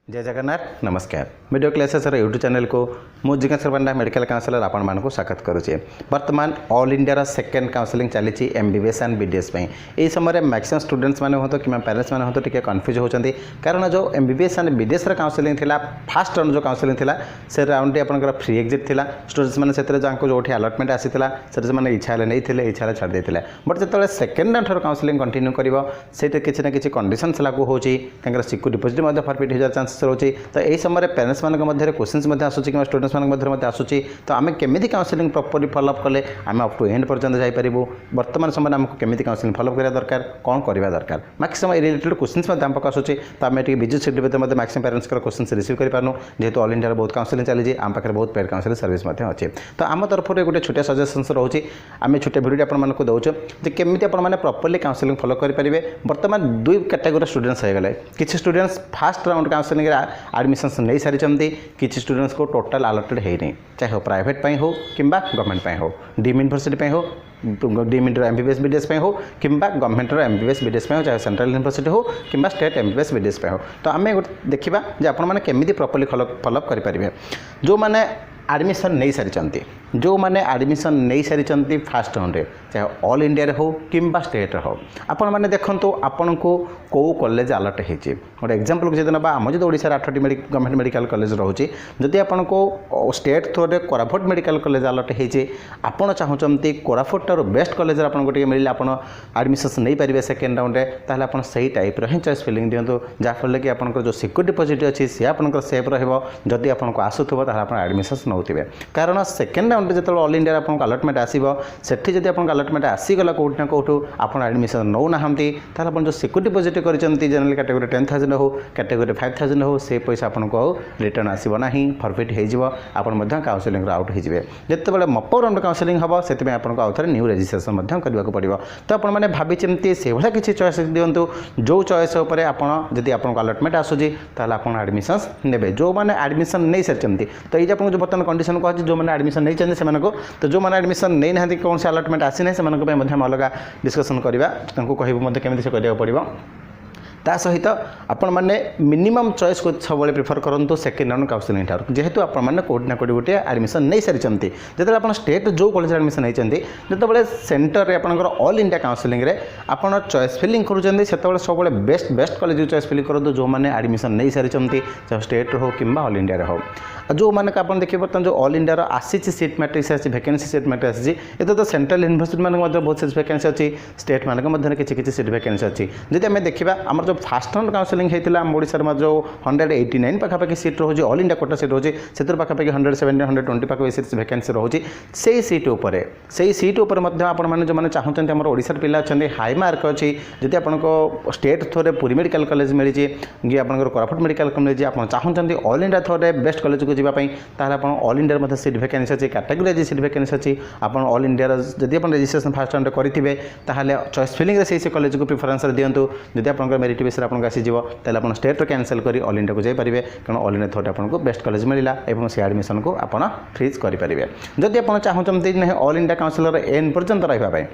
जय जगन्नाथ नमस्कार video classes YouTube channel को मु जिज्ञासा पंडा मेडिकल काउंसलर आपण मानक स्वागत करुचे। वर्तमान ऑल इंडिया सेकेंड काउंसलिंग चली एमबीबीएस एंड बीडीएस यही समय मैक्सिमम स्टूडेंट्स मैंने हो कि पेरेंट्स मैंने हो टे कन्फ्यूज होती कारण जो एमबीबीएस एंड बीडीएस काउंसलिंग थिला फास्ट राउंड जो काउंसलिंग थिला से राउंड आपंकर फ्री एक्जिट थिला स्टूडेंट्स मैंने जो अलटमेंट आसीला से इच्छा नहीं इच्छा छाड़ देते बट जो सेकेंड राउंड काउंसलिंग कंटिन्यू कर किसी ना कि कंडीशंस लागू होची सिक्योरिटी डिपोजिट फॉरफिट हो चांसेस रोचे। तो यही समय पेरेंट्स मान क्वेश्चन आसूँ कि स्टूडेंट्स मान आसूँ तो आम केमी काउंसलिंग प्रॉपर्ली फॉलोअप कले आम अप टू एंड पर्यंत जापरू वर्तमान समय आमको केमी काउंसलिंग फॉलोअप करा दरकार कौन करवा दरकार मैक्सिमम रिलेटेड क्वेश्चन आम पाक आसूँ तो आम Biju schedule maximum parents question receive करूँ जेहेतु ऑल इंडिया बहुत काउंसलिंग चली आम पाखे बहुत पेड काउंसलिंग सर्विस अच्छे। तो आम तरफ गोटे छोटे सजेसन्स रोचे आम छोटे भिडियो आपको दौचु केमी आपने प्रॉपर्ली काउंसलिंग फॉलो करेंगे। वर्तमान दुई कैटेगोरी स्टूडेंट्स हो गए किसी students fast round counselling admissions नहीं सारी किसी स्टूडेंट्स को टोटाल अलॉटेड है नहीं चाहे हो प्राइवेट हो कि गवर्नमेंट हो डीम यूनिवर्सिटी हो डीम एमबीबीएस बीडीएस हो कि गवर्नमेंट एमबीबीएस बीडीएस हो चाहे सेंट्रल यूनिवर्सिटी हो कि स्टेट एमबीबीएस बीडीएस हो। तो आम देखा आपने केमी प्रॉपर्ली फॉलोअप करेंगे जो मैंने एडमिशन नहीं सारी जो मैंने एडमिशन नहीं सारी फास्ट राउंड चाहे ऑल इंडिया हो कि स्टेट हो आपण मैंने देखो आपन को कौ कॉलेज अलॉट होती गोटे एग्जांपल को ना आम जो ओडिशा 8टी गवर्नमेंट मेडिकल कॉलेज रोचे जदि आपन को स्टेट थ्रू रे कोरापुट मेडिकल कॉलेज अलॉट होती आपड़ चाहते कोरापुट बेस्ट कॉलेज आपको मिले आप एडमिशन नहीं पारे सेकेंड राउंड ताहले आपन सही टाइप रो चॉइस फिलिंग दिंतु जहाँफल कि आपन जो सिक्योरिटी डिपोजिट अच्छी सी आपंकर सेफ रही आपको आसूथो आप एडमिशन नौथे कारण सेकेंड राउंड जो ऑल इंडिया आपको अलॉटमेंट आसो सेठी जब आपको अलॉटमेंट आसीगला कौटना कौटू आप एडमिशन नौ ना आप जो सिक्योरिटी डिपोजिट कर जनरल कैटेगोरी 10,000 हो कैटेगोरी 5,000 हो से पैसा आपको रिटर्न आसो ना फॉरफिट हो काउंसलिंग आउट हो जिते मप राउंड काउंसलिंग हम से आपको आउ थे न्यू रेजिस्ट्रेशन करने को पड़ो। तो आपने भाई से भाई किसी चॉइस दिंतु जो चॉइस उपर आपड़ी आपको अलॉटमेंट आसूँ ताल आप एडमिशन्स ने जो मैंने एडमिशन नहीं सारी तो ये आपको जो बर्तमान कंडीशन कहूँ जो मैंने एडमिशन नहीं चाहिए से तो जो मैंने एडमिशन नहीं ना कौन से अलॉटमेंट आसी ना से अलग डिस्कसन करवा कहूँ केमी से करने पड़ो। ता सहित आपण मैंने मिनिमम चॉइस को सब प्रिफर करूँ सेकेंड राउंड काउंसलिंग ठार जेहेतु आपने कौटना कौटी गोटे एडमिशन नहीं सारी जो आप स्टेट जो कॉलेज एडमिशन नहीं जो सेंटर आपंकर ऑल इंडिया काउंसलिंग आप चॉइस फिलिंग करुँच से सब best best college choice filling करूँ जो मैंने एडमिशन नहीं सारी चाहे स्टेट हो कि ऑल इंडिया हो जो मैंने आप देखिए बर्तमान जो ऑल इंडिया आसी सीट मैट्रिक्स आसी वैकेंसी सीट मैट्रिक्स आसी ये तो सेंट्रल यूनिवर्सिटी मान बहुत सीट वैकेंसी अच्छी स्टेट मान किसी सीट वैकेंसी अच्छी जब आम देखा आम जो फास्ट राउंड काउंसलिंग होता है ओडिशा जो 189 पाखापाखि सीट रोचे ऑल इंडिया कोटा सीट रोचे से पाखापाखि 170 120 पाखापाखि सीट वैकेंसी रोचे से सीट उपर आपने जो मैंने चाहते हैं ओडिशा पिला अच्छा हाई मार्क अच्छी जब आपको स्टेट थ्रोरे पुरी मेडिकल कॉलेज मिली कि आप कोरापुट मेडिकल कॉलेज आप चाहते ऑल इंडिया थ्रोरे बेस्ट कॉलेज को जावाई आप ऑल इंडिया सीट वैकेंसी अच्छी कैटेगोरी सीट वैकेंसी अच्छी आप ऑल इंडिया जब आप रजिस्ट्रेशन फास्ट राउंड करेंगे ताहले चॉइस फिलिंग से कॉलेज को प्रिफरेंस दिंतु जब आप मेरिट बेस आपको आसीଯିव ताहले आप स्टेट कैंसल कर ऑल इंडिया को जापरेंगे कारण ऑल इंडिया थ्रोरे आपको बेस्ट कॉलेज मिला और से एडमिशन को आप फ्रीज करेंगे। जदि आप चाहते ऑल इंडिया काउंसलर एन पर्यंत रही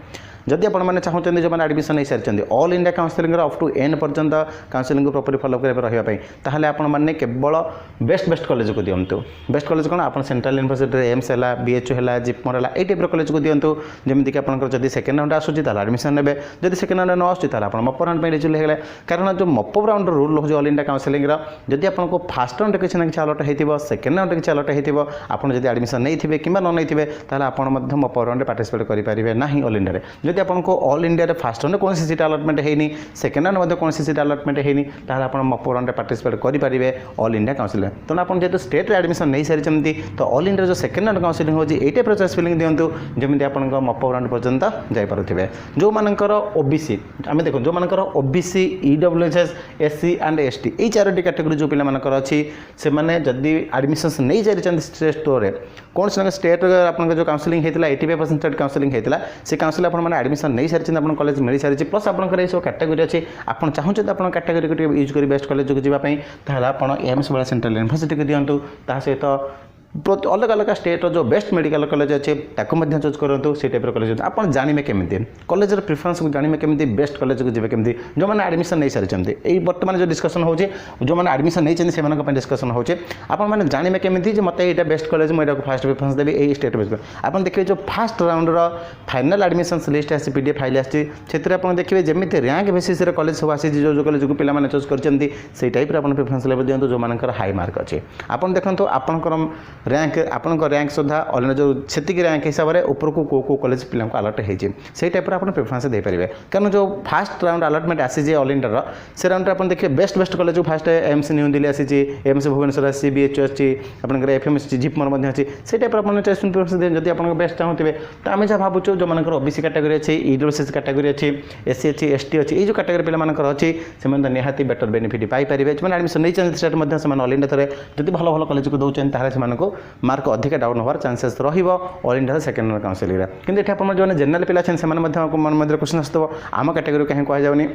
जदि आपने चाहते जो मैंने एडमिशन नहीं सारी all India counselling up to एन पर्यंत काउंसलिंग को प्रॉपर्ली फॉलो रही ताहले आपने केवल बेस्ट बेस्ट कॉलेज को दिंतु बेस्ट कॉलेज कौन आप सेंट्रल यूनिवर्सिटी एम्स है बीएचयू है जिपमर है ये टाइप कॉलेज को दिंतु जमीक आप जब सेकेंड राउंड आसूँ एडमिशन ने जब सेकेंड राउंड न आसूँ आप मप राउंड एलिजिबल हो गए कारण जो मप राउंड रूल रोज ऑल इंडिया काउंसलिंग जब आपको फास्ट राउंड किसी ना कि अलॉट हो सेकेंड राउंड किसी अलॉट हो आपड़ जब एडमिशन नहीं थे कि न नहीं थे आप मप राउंड पार्टिसिपेट करेंगे ना ऑल इंडिया जब आपको ऑल इंडिया फास्ट राउंड कौन सीट अलॉटमेंट है सेकेंड राउंड कौन सीट अलॉटमेंट है आप मप राउंड पार्टिसिपेट करेंगे ऑल इंडिया काउंसलिंग तो आप जेहतु स्टेट एडमिशन नहीं सारी तो ऑल इंडिया जो सेकेंड राउंड काउंसलिंग होती है ये चॉइस फिलिंग दिंतु जमी आप मप राउंड पर्यंत जापे जो मानकर ओबीसी आम देखो जो मानकर ओबीसी ईडब्ल्यूएचएस एससी एंड एसटी ये 4टी कैटेगोरी जो पिलामानकर अच्छी से मैंने जदि एडमिशन नहीं सारी स्टेट स्टोर कौन से स्टेट आप जो काउंसलिंग होता है 85% स्टेट काउंसलिंग होता है से काउंसलिंग आपने एडमिशन नहीं सारी आप कॉलेज मिल सारी प्लस आपंकर ये सब कैटेगोरी अच्छी आप चाहते आप कैटेगोरी को यूज कर बेस्ट कॉलेज को जावाई आप एम्स वाला सेंट्रल यूनिवर्सिटी को दिंतु ता सहित अलग अलग स्टेट जो बेस्ट मेडिकल कॉलेज अच्छे ताकू चूज करूँ से टाइप कॉलेज आप जानवे केमी कॉलेज प्रिफरेन्स को जानवे केमी बेस्ट कॉलेज को जी केमी जो मैंने एडमिशन नहीं सारी यही बर्तमान जो डिस्कसन हो जो मैंने एडमिशन नहीं से डिस्कसन हो आपने जानवे केमी मत यहाँ बेस्ट कॉलेज मुझे फास्ट प्रिफरेन्स देवी यही स्टेट बेस्ट आप देखिए जो fast round final admission list आसी पीडीएफ फाइल आसी देखिए जमी रैंक बेसीस कॉलेज सब आसी जो कॉलेज को पिला चूज कर टाइप आप प्रिफरेन्स लेवल दिखाँ जो मान हाई मार्क अच्छे आप देखो आपंकर रैंक आपंकर रैंक सुधा अलग जो से रैंक हिसाब से ऊपर को कौ कॉलेज पिला अलर्ट होती टाइप आप प्रिफरेन्स देपारे कारण जो फास्ट राउंड अलटमेंट आसी ऑल इंडिया से राउंड आप देखिए best best college fast AIIMS new Delhi आसी एम्स भुवनेश्वर आसी बीएचयू अच्छी आपंकर एफएमएस जिपमर अच्छी से टाइप आप प्रिफरेन्स दें जब आप बेस्ट चाहूँगे तो आम जहाँ भावुँ जो मान ओबीसी कैटेगरी अच्छी ईडब्ल्यूएस कैटेगरी अच्छी एससी अच्छी एसटी अच्छी ये जो कैटेगरी पिला अच्छी से निहाती बेटर बेनिफिट पाइपर जो एडमिशन नहीं स्टेट ऑल इंडिया थोड़े जब भल भल कॉलेज को दौरान से मार्क अधिक डाउन होवार chances all India second counselling कि जो जनरल पिला अच्छे मन मध्य क्वेश्चन आसो आम कैटेगरी कहीं कहजाऊनी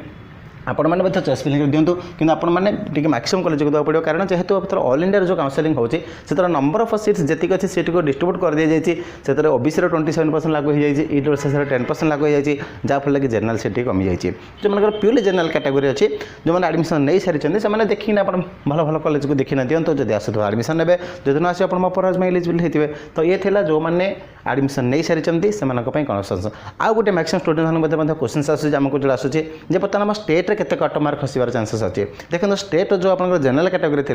आपण मैंने चॉइस फिलिंग दिंतु कि आपने मैक्सिमम कॉलेज को देवा पड़ो कारण जेहेतु ऑल इंडिया जो काउंसिलिंग होती से नंबर ऑफ सीट्स जी अच्छी सीट को डिस्ट्रीब्यूट कर दी जाए ओबीसी 27% लागू हो जाए ईडब्ल्यूएस 10% लागू हो जाए जहाँफल कि जनरल सीट कमी जाए जो मान प्योरली जनरल कैटेगरी अच्छी जो मैंने एडमिशन नहीं सारी से देखिए आप भल भल कॉलेज को देखना दिंतु जब आसो एडमिशन ने जो आस अपराज में एलिजिबल होते तो ये थी जो मैंने एडमिशन नहीं सारी से कौन आउ गोटे मैक्सिमम स्टूडेंट क्वेश्चन आसमको जो आसूँ बर्तमान स्टेट केते कट मार्क खसबार चांसेस अच्छे देखो स्टेट जो आप जनरल कैटेगरी थी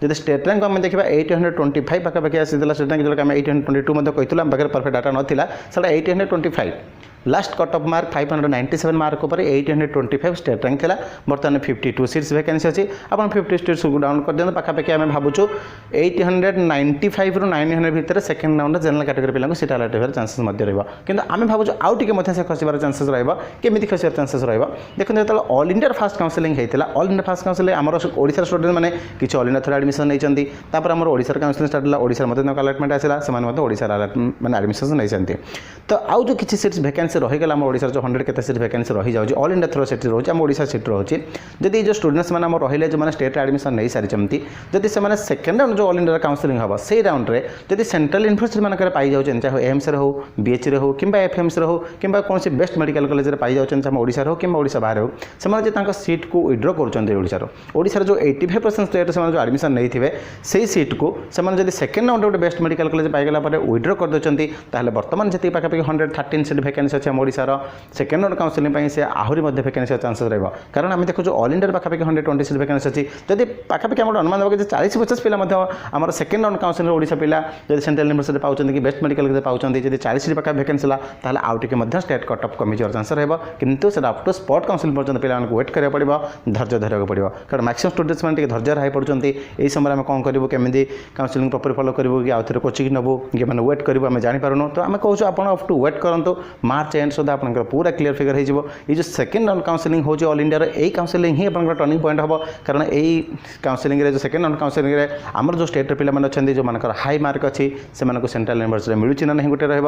जब स्टेट रैंक आम देखा 825 पाखापाखि आसाला स्टेट रैंक जो आम 822 कहूँ आम पाखे परफेक्ट डाटा नाला से 825 last cut off mark 597 mark पर 825 स्टेट रैंक था बर्तमान 52 सीट्स वैकेंसी अच्छी आप 50 सीट्स को डाउन कर दिखाँ पाखापाखि आम भावुँ 895 रू 900 भितर सेकेंड राउंड जनरल कैटेगरी पिला सीट अलर्ट होकर चांसेस रहा कि आम भावुँ आउ टे से खसबार चांसेस रमी खसबार चांसेस देखो जो ऑल इंडिया फास्ट काउंसिलिंग होता है ऑल इंडिया फास्ट काउंसिलिंग आम ओडिशा स्टूडेंट मैंने किसी ऑल इंडिया थ्रू एडमिशन नहीं आम ओडिशा काउंसिलिंग स्टार्ट है ओडिशा अलटमेंट आसला से ओडिशा मैंने एडमिशन नहीं तो आउ जो किसी सीट्स वैकेंसी रहीगला आम ओडिशा जो 100 केते सीट वैकेंसी रही जाऊँगी ऑल इंडिया थ्रू सीट रोचे आम ओडिशा सीट रोचे जदि जो स्टूडेंट्स मैंने रहिले जो मैंने स्टेट एडमिशन नहीं सारी जदि से सेकेंड राउंड जो ऑल इंडिया काउंसिलिंग हम से राउंड में जब सेंट्रल यूनिवर्सिटी मानक पाई जाऊँ चाहे एम्स हो बीएचयू हो कि एफएमएस हो कि कौन बेस्ट मेडिकल कॉलेज पाई जाऊँ चाहे ओडिशा हो कि ओडिशा बाहर हो से सीट को विड्र कर जो 85% स्टेट से जो एडमिशन नहीं थे से सीट को जब सेकेंड राउंड गोटे बेस्ट मेडिकल कॉलेज पाईगला विड्र कर देते बर्तमान जी पाखापाखि 113 सीट वैकेंसी अच्छे ओडिशार सेकेंड राउंड काउंसिलिंग से आहरी वैकेंसी चांसेस रहा कारण आम देखो ऑल इंडिया पाखापाखि 120 सीट वैकेंसी अच्छी जब पाखापाखि आम अनुमान देगा कि 40-50 पिला आम सेकेंड राउंड काउंसिलिंग ओडिशा पिला जब सेंट्रल यूनिवर्सिटी पाँच कि बेस्ट मेडिकल कॉलेज पाँच जब 40 सीट पाखा वैकेंसी है आउ टे स्टेट कट ऑफ कमी जावर चांस रहा किंतु से अप टू स्पॉट काउंसिलिंग पर्यटन पिला वेट करा पड़ो धैर्य धरवा पड़ो कारण मैक्सिमम स्टूडेंट्स मैंने धैर्य रही पड़ते यही समय आम कौन करूँ केमी काउंसिलिंग प्रॉपर फॉलो करूँ कि आउ थे कोचिंग नबू कि मैंने वेट करूँ आम जापारूँ तो आम कहूँ आप अप टू वेट करूँ मार्च एंड सुधा आप पूरा क्लीयर फिगर हो जो सेकेंड राउंड काउंसिलिंग हो ऑल इंडिया यही काउंसिलिंग ही आप टर्निंग पॉइंट हम कारण यही काउंसिलिंग जो सेकेंड राउंड काउंसिलिंग आमर जो स्टेट पिला अच्छा जो मान हाई मार्क अच्छी से सेंट्रल यूनिवर्सिटी मिलूँ ना नहीं गोटे रही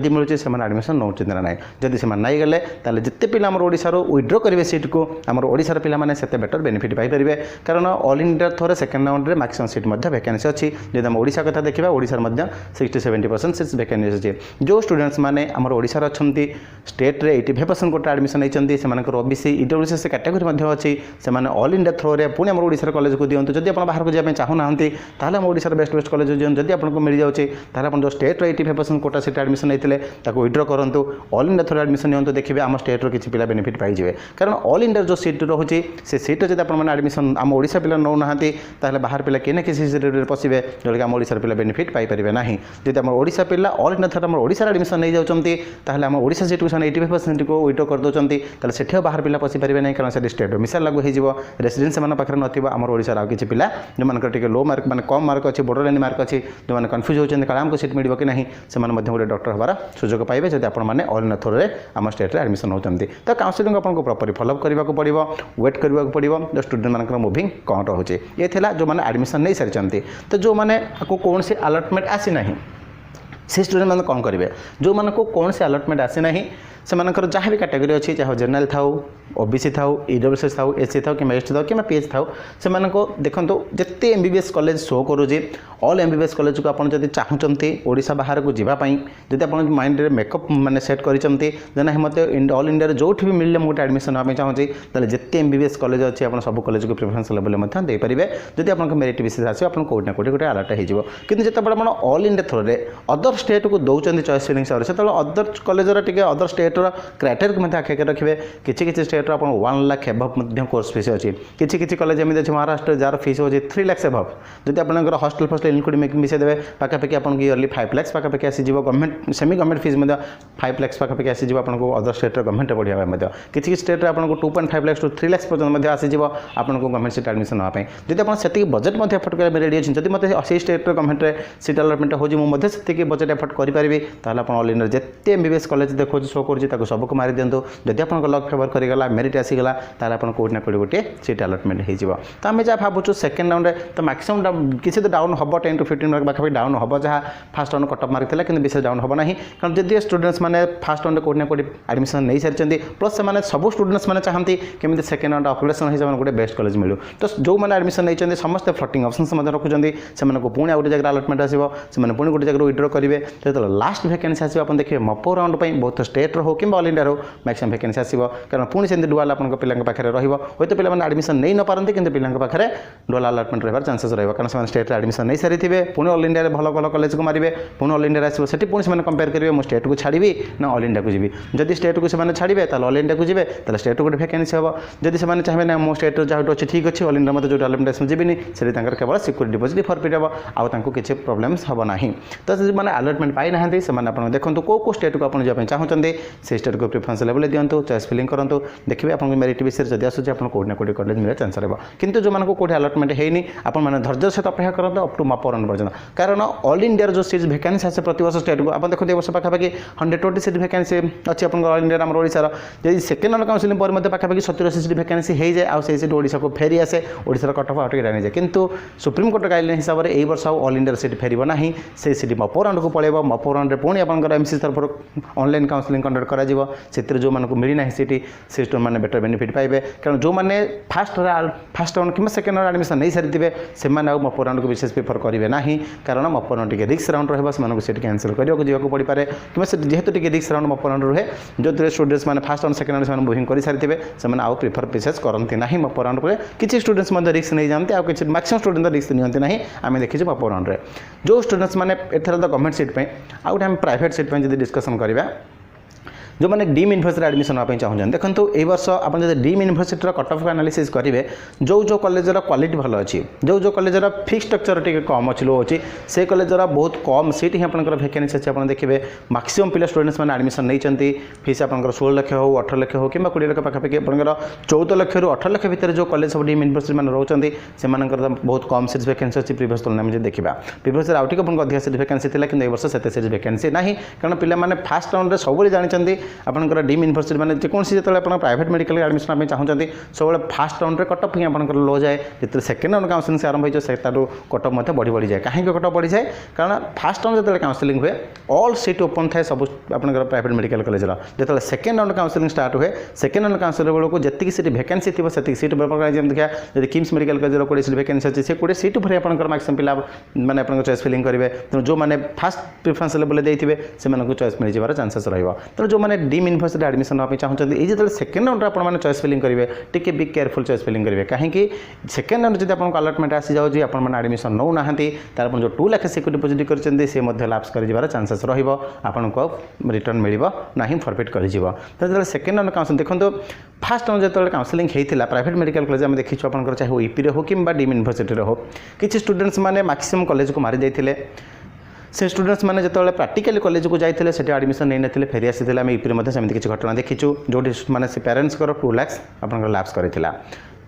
मिलूँ से एडमिशन नौ ना जदि से नहीं गले जिते पिला ओडिशार विड्र करेंगे सीट को आम ओडिशार पिला से बेटर बेनिफिट पाइपर कारण ऑल इंडिया थोड़े सेकेंड राउंड में मैक्सिमम सीट वैकेंसी अच्छी जब आम ओडिशा कथा देखा ओडिशार 60-70% सीट्स वैकेंसी अच्छी जो स्टूडेंट्स मैंने आम ओडिशार अच्छा स्टेट रे 85% कोटा एडमिशन नहीं से ओबीसी ईडब्ल्यूएस कैटेगरी अच्छी से ऑल इंडिया थ्रो रे पुणी आम ओडिशार कॉलेज को दिंतु जब आप बाहर को जाए चाहूना ताहले आम ओडिशार बेस्ट बेस्ट कॉलेज दिखाँ जब आपको मिल जाऊँगी ताहले जो स्टेट रे 85% कोटा सीट एडमिशन नहीं विड्र करूँ ऑल इंडिया थ्रो एडमिशन नियंतु देखिए आम स्टेट किसी पिला बेनिफिट पाइबे कारण ऑल इंडिया जो सीट रोचे से सीट जब आप एडमिशन आम ओडिशा पिला नौ ना बाहर पिला किए ना किसी सीट पशे जोकि आम ओडिशार पिला बेनिफिट पाइपर ना जब आम ओडिशा पिला ऑल इंडिया थ्रो आम ओडिशार एडमिशन नहीं जाऊँगी ताहले आम ओडिशा सीट को 85% को विड्र कर दौरान से बाहर पिला पशि पारे नहीं कारण से स्टेट मिसाइल लागू हो रेसीडेन्स मान पाखे नम ओडिशार आउ किसी पिला जो मान लो मार्क मैंने कम मार्क अच्छी बॉर्डर लाइन मार्क अच्छी जो मैंने कन्फ्यूज होती काला आमको सीट मिल कि नहीं से गोटे डॉक्टर हमारा सुजोग पाइबे जब आप ऑल इंडिया थ्रो आम स्टेट एडमिशन होती तो काउंसिलिंग आपको प्रॉपर्ली फॉलो करने को पड़ो वेट करने को पड़ो जो स्टूडेंट मान मुविंग कौन रोचे ये जो मैंने एडमिशन नहीं सारी तो जो मैंने कौन से अलटमेंट आसी ना से स्टूडेंट मैंने कौन करेंगे जो मानक कौन से अलटमेंट आसी ना से जहाँ भी कैटेगरी अच्छी चाहे जनरल था ओबीसी था ईडब्ल्यूएस था एससी था कि एसटी था कि पीएच था से देखो जिते एमबीबीएस कॉलेज शो करुँचे ऑल एमबीबीएस कॉलेज को आपड़ जब चाहते ओडिशा बाहर को जावाई जब आप माइंड में मेकअप मैंने सेट करते ना मत ऑल इंडिया जो भी मिले मुझे एडमिशन होगा चाहूँगी तेल जिते एमबीबीएस कॉलेज अच्छी आप सब कॉलेज को प्रिफरेंस लेवल में देपारे जब आप मेरिट बेसिस आसो आप कौट ना कौट गोटे अलर्ट हो कि जिते आप ऑल इंडिया थ्रो में अदर स्टेट को दौरान चॉइस फिलिंग हिसाब से अदर कॉलेजर टी अदर स्टेटर क्राइटेरिया आखे रखिए किसी स्टेट आप 1 लाख एभव कोर्स फीस अच्छी किसी कॉलेज एमती अच्छे महाराष्ट्र जार फीस हो 3 लाख एभव जब आप हॉस्टल फस्टल इनक्लूड मिसे देवे पाखापाखि आपको इयरली 5 लाख पाखापाखि आसीज government semi government fees 5 lakh पाखापाखि आसीज आपको अदर स्टेट गवर्नमेंट पढ़ाई किसी स्टेट आपको 2.5 लाख टू 3 लाख पर्यटन आसीज आपको गवर्नमेंट सीट एडमिशन नापी जब आप से बजेट एफर्ट करेंगे रेडी अच्छी जब मतलब से स्टेट गवर्नमेंट सीट अलटमेंट होती बजेट एफर्ट करेंगे आप ऑल इंडिया जिते एमबीबीएस कॉलेज देखो शो कर सबको मारी दिंतु जब आप लक फेवर करगला मेरिट आसीगला ताल आप कौट ना कौट गोटे सीट अलटमेंट हो तो आम जहाँ भावुँ सेकेंड राउंड तो मैक्सिमम किसी तो डाउन हम 10 to 15 मार्क पाखापाखि डाउन हम जहाँ फास्ट राउंड कटअप मार्क था कि विशेष डाउन हम ना कारण जब स्टूडेंट्स मैंने फास्ट राउंड कौट ना कौट एडमिशन नहीं सारी प्लस से सब स्टूडेंट्स मैंने चाहती कि सेकेंड राउंड अपग्रेडेशन हिसाब से गोटे बेस्ट कॉलेज मिलू तो जो मैंने एडमिशन नहीं समस्त फ्लोटिंग ऑप्शन रखुच्च से पुणी गोटे जगह अलटमेंट आसो से पुणी गोटे जगह विड्रो करेंगे जो लास्ट वैकेंसी आसो आप देखिए मपो राउंड पर बहुत स्टेट हो कि ऑल इंडिया हो मैक्सिमम वैकेंसी आसो कारण पुणी से डुआल आप पिला पाखे रही तो पिला एडमिशन नहीं न पारती कि पिला पाखे डुआल अलटमेंट रहा चांसेस रहा कारण से स्टेट एडमिशन नहीं सारी थे पुणी ऑल इंडिया भल भल कॉलेज को मारे पुणी ऑल इंडिया आसो से पुणी से कंपेयर करेंगे मुझे स्टेट को छाड़ी ना ऑल इंडिया को जी जदि स्टेट को से छाड़े तो ऑल इंडिया को जी तो स्टेट गोटे वैकेंसी हम जब से चाहिए ना मो स्टेट जहाँ अच्छी ठीक अच्छे ऑल इंडिया मत जो अलटमेंट आस जीविनी से केवल सिक्योरिटी डिपोजिट फरफिट हम आउ किसी प्रोब्लेम्स हम ना तो मैंने अलटमेंट पाई ना से देखो कौ स्टेट को आप चाहते से स्टेट को प्रिफरेंस लेवल दिंतु चॉइस फिलिंग करूँ देखिए आप मेरिट विषय जब आसूँ आप कौट ना कौट कॉलेज मिले चांस रहा किंतु जो मानक कौट अलटमेंट होनी आप धैर्य सहित अपेक्षा करते अप टू मप राउंड पर्यटन कारण ऑल इंडिया जो सीट वैकेंसी आसे प्रति वर्ष स्टेट को आप देखते वर्ष पाखापाखि 120 सीट वैकेंसी अच्छी आप ऑल इंडिया आम ओडिशार जब सेकेंड राउंड काउंसिलिंग पर पाखापाखि 70 सीट वैकेंसी हो जाए आउ सीट ओडिशा को फेरी आसे ओडिशार कटअफ आउट नहीं जाए किंतु सुप्रीम कोर्ट गाइडलाइन हिसाब से यही वर्ष ऑल इंडिया सीट फेर ना से सीट मप राउंड को पड़े मप राउंड पुणी आप एमसी तरफ ऑनलाइन काउंसिलिंग कंडक्ट कर जो मिलना सीट से मैंने बेटर बेनिफिट पाइबे कारण जो मैंने फास्ट राउंड कि सेकेंड राउंड एडमिशन नहीं सारी से मप राउंड को विशेष प्रिफर करेंगे ना कारण मप राउंड टी रिस्क राउंड रहा सीट कैंसिल करने को पड़ पाए कि जेहेतु टी रिस्क राउंड मप राउंड रुहे जो स्टूडेंट्स मैंने fast round second round booking कर सारी से आउ प्रिफर विशेष करती ना मप राउंड पर किसी स्टूडेंट्स रिस्क नहीं जाते आउ कि मैक्सिमम स्टूडेंट रिस्क नियंती ना आम देखीचे मप राउंड में जो स्टूडेंट्स मैंने एथर तो गवर्नमेंट सीट आउ गोटे प्राइवेट सीट जब डिस्कसन करवा जो मैंने डीम यूनिवर्सिटी एडमिशन होगा चाहते देखो ये वर्ष आप deemed university cut off analysis करेंगे जो कॉलेजर क्वालिटी भल अच्छी जो कॉलेजर फिक्स स्ट्रक्चर टी कम अच्छी लो अच्छी से कॉलेजर बहुत कम सीट ही आपंकर वैकेंसी अच्छी आप देखिए मैक्सिमम पिला स्टूडेंट्स मैंने एडमिशन नहीं फीस आप 16 लाख हो 18 लाख हो कि 20 लाख पाखापाखि आप 14 लाख रू 18 लाख भितर जो कॉलेज सब डीम यूनिवर्सिटी मैंने रोचे से बहुत कम सीट वैकेंसी अच्छी प्रीवियस तुलना में देखा प्रीवियस आउट अधिक सीट वैकेंसी थी कि वर्ष से सीट वैकेंसी ना कारण पिला फास्ट राउंड में सब जानते आपंकर डीम यूनिवर्सिटी मैंने जेकोसी जो आप प्राइवेट मेडिकल एडमिशन चाहते सब फास्ट राउंड में कटअफ ही आप लो जाए जितने सेकेंड राउंड काउंसिलिंग से आरंभ हो कटअफ बढ़ी बढ़ी जाए कहीं कटअफ बढ़ी जाए कारण फास्ट राउंड जो काउंसिलिंग हुए ऑल सीट ओपन थाए सब आप प्राइवेट मेडिकल कॉलेज जो सेकेंड राउंड काउंसिलिंग स्टार्ट हुए सेकेंड राउंड काउंसिलिंग बेलू जी सीट वैकेंसी थी से सीट देखा जब KIMS medical college 20 seat vacancy अच्छी से 20 सीट पर आप मैक्सिमम पिला मैंने आप चॉइस फिलिंग करेंगे तेणु जो मैंने फास्ट प्रिफरेंस लेवल देते से चॉइस मिल जावर चांसेस रहा तेणु जो मैंने डीम यूनिवर्सिटी एडमिशन होगा चाहते ये जो सेकेंड राउंड आप चॉइस फिलिंग करेंगे टी बी केयरफुल चॉइस फिलिंग करेंगे कहीं सेकेंड राउंड जब आपको अलटमेंट आसी जाऊँगी आपने एडमिशन नौ ना तार जो 2 लाख सिक्योरिटी डिपोजिट करते सी लाप्स कर चांसेस रहा रिटर्न मिल ना फरफिट कर तो सेकेंड राउंड काउंसिलिंग देखो फास्ट राउंड जो काउंसिलिंग होता प्राइवेट मेडिकल कॉलेज आम देखीचु आप चाहे ईपी हो कि डीम यूनिवर्सिटी हो किसी स्टूडेंट्स मैंने मैक्सिमम कॉलेज को मारी जाते से स्टूडेंट्स मैंने जो प्राक्टिकल कॉलेज को जाते से एडमिशन नहीं ना फेरी आसी ईपी सेमती किसी घटना देखीचु जो मैंने से पेरेंट्स 2 लाख आप लैप्स कर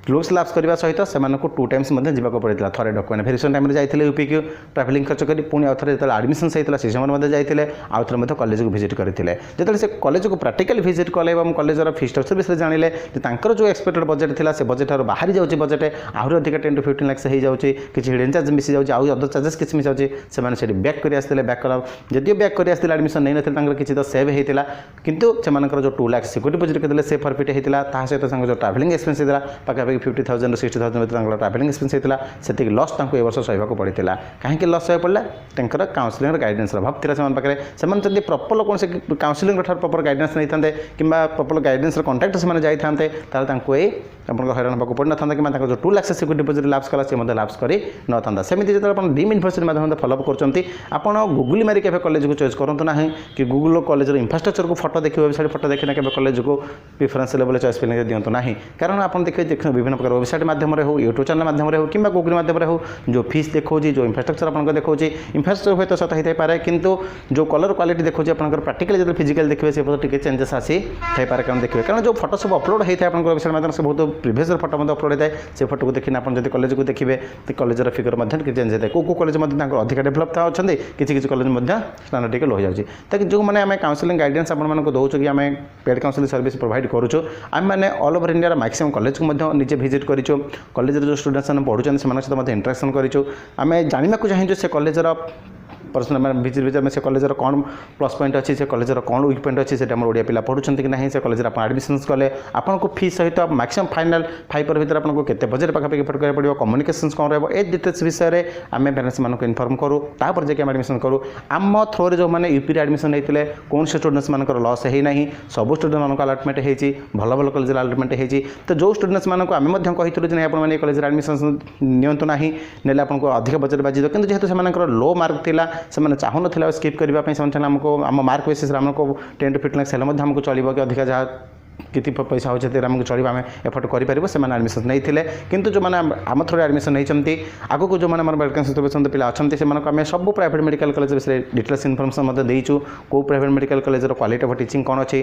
रुल्स लाप्स करने सहित से 2 टाइम्स जावाक पड़ता थे डॉक्यूमेंट भेरिफिकेशन टाइम जाते यूपी को ट्रावेलिंग खर्च कर पुणी आउ थे जो एडमिशन होता से समय जाते आउ थे कॉलेज को विजिट करते जो से कॉलेज को प्राक्टिकल विजिट कले और कॉलेजर फी स्ट्रक्चर विषय जानिले जो एक्सपेक्टेड बजेट था से बजेट बाहरी जाऊँगी बजेट आहरी अधिक 10 to 15 लाख हो जाऊँगी किसी हिडन चार्ज मिसी जाऊँगी आउ अदर चार्जेस किसी मिस जाऊँगी से बैक कर आसते बैक कला जदिव बैक कर आसते एडमिशन नहीं ना किसी तो सेव होता किंतु से जो 2 लाख सिक्योरिटी डिपोजिट करते से फॉरफिट होता ता सहित जो ट्रावेलिंग एक्सपेंस होता पाखापाखि 50,000 to 60,000 ट्रावेलिंग एक्सपेंस होता से लॉस ए वर्ष सहवाक पड़ता कहीं लॉस सह पड़ा तर काउंसलिंग गाइडेंस अभाव था से प्रॉपर कौन से काउंसलिंग प्रॉपर गाइडेंस नहीं था कि प्रॉपर गाइडेंस कंटाक्ट से जाते हईराण होगा पड़ ना कि जो 2 लाख सिक्योरिटी डिपोजिट लाप्स कला से लाप्स कर न था सेमती जो डीम यूनिवर्सिटी माध्यम फॉलोअप कर गूगल मारी के कॉलेज को चॉइस करूँ ना कि गूगल कॉलेज इंफ्रास्ट्रक्चर को फोटो देखिए वेबसाइट फोटो देखिए ना कॉलेज को प्रिफरेंस लेवल चॉइस फिलिंग दिंतु ना कारण आप देखिए विभिन्न प्रकार वेबसाइट माध्यम हो यूट्यूब चैनल माध्यम हो कि गूगल माध्यम हो जो फीस देखो जो इंफ्रास्ट्रक्चर आपको देखो इंफ्रास्ट्रक्चर हूँ सत होता है किंतु जो कलर क्वालिटी देखो आप प्राक्टिकल जो फिजिकल देखिए से टी चेंजेस आसी थे कारण देखिए कारण जो फोटो सब अपलोड होता है आप वेबसाइट माध्यम से बहुत प्रिवियस फोटो अपलोड होता है से फोटो को देखिए आप जब कॉलेज को देखिए तो कॉलेजर फिगर चेंज होता है कौ कॉलेज अधिक डेभलप था अच्छा किसी कॉलेज स्टांडर्ड टिके लो जाऊँगी ताकि जो मैंने आम काउंसलिंग गाइडेंस आपको दौचु कि आम पेड काउंसलिंग सर्विस प्रोवाइड करूँ आम मैंने all over India maximum college को निजे विजिट करूँ कॉलेज जो स्टूडेंट्स पढ़ुं से सहित इंटरेक्शन करूँ आम जानवा चाहिए से कॉलेजर पर्सनल विजिट में से कॉलेजर कौन प्लस पॉइंट अच्छी से कॉलेजर कौन वीक पॉइंट अच्छी से ओडिया पिला पढ़ुं कि नहीं से कॉलेज आप एडमिशन कले आपको फी सहित मैक्सिमम फाइनाल 5 भर आपको केते बजेट पाखापाखि एफर्ट करा पड़ो कम्युनिकेशन कौन रहा ए डिटेल्स विषय में आम पेरेंट्स मानक इनफर्म करूँ तापर जाकि एडमिशन करूँ आम थ्रोरे जो मैंने यूपी एडमिशन होते कौन से स्टूडेंट्स मान लॉस है ना सब स्टूडेंट मानक अलॉटमेंट होती भल भल कॉलेज अलॉटमेंट होती तो जो स्टूडेंट्स मानक आम कही नहीं आपने कॉलेज एडमिशन नियंतु ना ना आपको अधिक बजेट बाजिद कि जेहतु से लो मार्क था से चाहून स्किप करने आमको आम मार्क बेसिस आमको 10 to 15 लाख सेल आमको चलो कि अधिक जहाँ कितनी पैसा हो आमको चलो आम एफर्ट करें से एडमिशन नहीं किंतु जो मैंने आम थ्रो एडमिशन नहीं आगक जो मैंने वैकेंसी पिला अच्छा से आम सब प्राइवेट मेडिकल कॉलेज विषय डिटेल्स इनफर्मेशन देचु कौ private medical college quality of teaching कौन अच्छी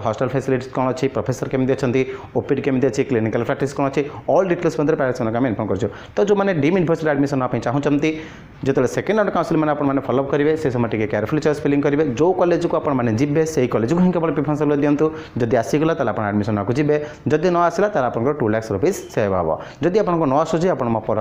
हॉस्टल फैसिलिटीज कौन अच्छी प्रोफेसर केमी अच्छा ओपीडी केमी अच्छी क्लिनिकल प्रैक्टिस कौन अच्छी ऑल डिटेल्स पेरेंट्स आम इनफर्म कर तो जो मैंने डीम यूनिवर्सिटी एडमिशन नापी चाहते जो सेकेंड राउंड काउंसिल मैंने फॉलोअप करेंगे से समय टी केयरफुली चॉइस फिलिंग करेंगे जो कॉलेज को आपने जी से कॉलेज को ही केवल प्रिफरेंस दिंतु जब आसीगला आप एडमिशन को जी जदि न आसला आप 2 लाख रुपीज सेव हम जदि आपको न आसूँ आप मपर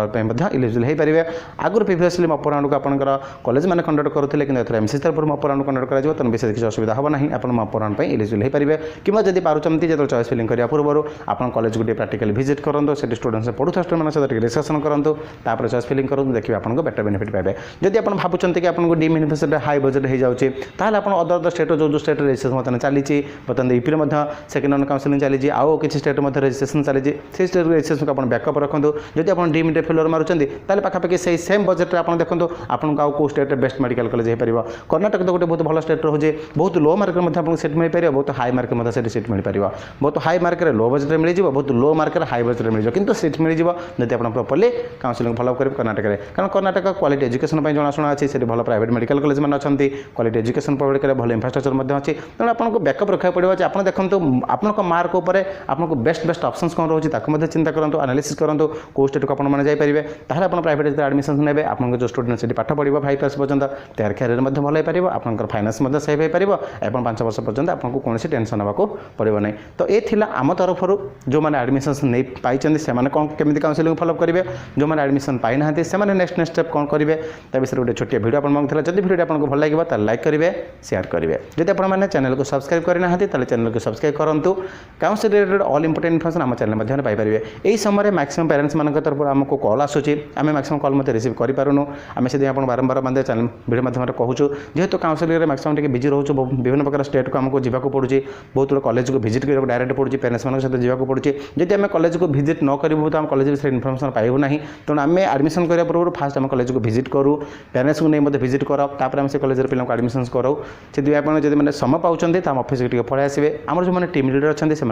इलिजिबल हो पारे आगुरी प्रिवियसली मपर राउंड को आप कॉलेज मैंने कंडक्ट करुले कि एमसी तरफ मपर राउंड कंडक्ट कर तो विशेष किसी असुविधा हम ना आप मपर राउंड इलिजिबल हो पारे कि जब पार्टी जो चॉइस फिलिंग करने पूर्व आप कॉलेज को प्राक्टिकल विजिट करूँ से स्टूडेंट्स पढ़ुता स्टूडेंट सहित डिस्कसन करूँ तापर चॉइस फिलिंग करूँ देखिए आपको बेटर बेनिफिट पाए जदि आप भावुं कि आपको डीम यूनिवर्सिटी हाई बजेट हो जाए आप अदर स्टेट जो स्टेट रजिस्ट्रेशन बर्तमान चली बर्तमान यूपी में सेकेंड राउंड काउंसिलिंग चली आउ किसी स्टेट में रजिस्ट्रेशन चली से स्टेट रजिस्ट्रेशन को आप बैकअप रखुँ जब आप डीम फेलर मारुंट ताल पाखापाखि से सेम बजेट आप देखो आपको आउ कौ स्टेट बेस्ट मेडिकल कॉलेज हो पार कर्नाटक तो गोटे बहुत भल स्टेट रोचे बहुत लो मार्क में सीट मिल पार बहुत हाई मार्क में सीट मिल पार बहुत हाई मार्क लो बजेट मिल बहुत लो मार्क हाई बजेट मिल कि सीट मिल जब आप प्रॉपर्ली काउंसिलिंग फॉलो करेंगे कर्नाटक में कारण कर्नाटक क्वालिटी एजुकेशन जनाशुना अच्छी से भल प्राइवेट मेडिकल कॉलेज मैंने अच्छा क्वालिटी एजुकेशन प्रोवाइड करें भल इंफ्रास्ट्रक्चर अच्छी तेणु आपको बैकअप रखा पड़ो आप देखो आपको मार्क उपर आपको बेस्ट ऑप्शंस कौन रोचे चिंता करूँ एनालिसिस करूँ कौ स्टेट को आपने जाइए ताहले आप प्राइवेट एडमिशन ने आपको जो स्टूडेंट से पाठ पढ़ो 5 क्लास पर्यंत तेर कैरियर भल हो पार फाइनान्स सेव हो पार और 5 वर्ष पर्यंत आपको कौन टेंशन होगा पड़ो ना तो ये आम तरफ जो मैंने एडमिशन नहीं पाई से कौन केमी काउंसिलिंग फॉलो करेंगे जो मैंने एडमिशन पाई ना से नेक्स्ट स्टेप कौन करेंगे तो विषय गोटे छोटिया वीडियो आप मांगता जब वीडियो आपको भल लगे तो लाइक करेंगे शेयर करेंगे जब आपने चैनल को सब्सक्राइब करना चैनल को सब्सक्राइब करूँ council related all important information आम चैनल मध्य पाइपर यही समय मैक्सिमम पेरेंट्स मान तरफ आमको कॉल आसूँ आम मैक्सिमम कॉल मत रिसीव करूँ आम से बारंबार मैं चैनल वीडियो माध्यम कहूँ जेहेतु काउंसिलिंग में मैक्सिमम टी बिजी रोच विभिन्न प्रकार स्टेट को आमको जावाक पड़ुଛି बहुत लोग कॉलेज को विजिट करने डायरेक्ट पड़ुଛି पेरेंट्स मान सहित जावाक पड़ुଛି जदि आम कॉलेज को विजिट न करूँ तो आम कॉलेज विषय इनफॉर्मेशन पाइबू ना तेणु आम एडमिशन करने पूर्व फास्ट आम कॉलेज को विजिट करूँ पेरेंट्स को नहीं मत विजिट कर तापर आम से कॉलेज पिला एडमिशन कराऊ से आप जब मैंने समय पाँच तो आम ऑफिस के पलि आसवे आम जो मैंने टीम लीडर अच्छा से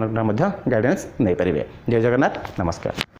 गाइडेंस नहीं पारे जय जगन्नाथ नमस्कार।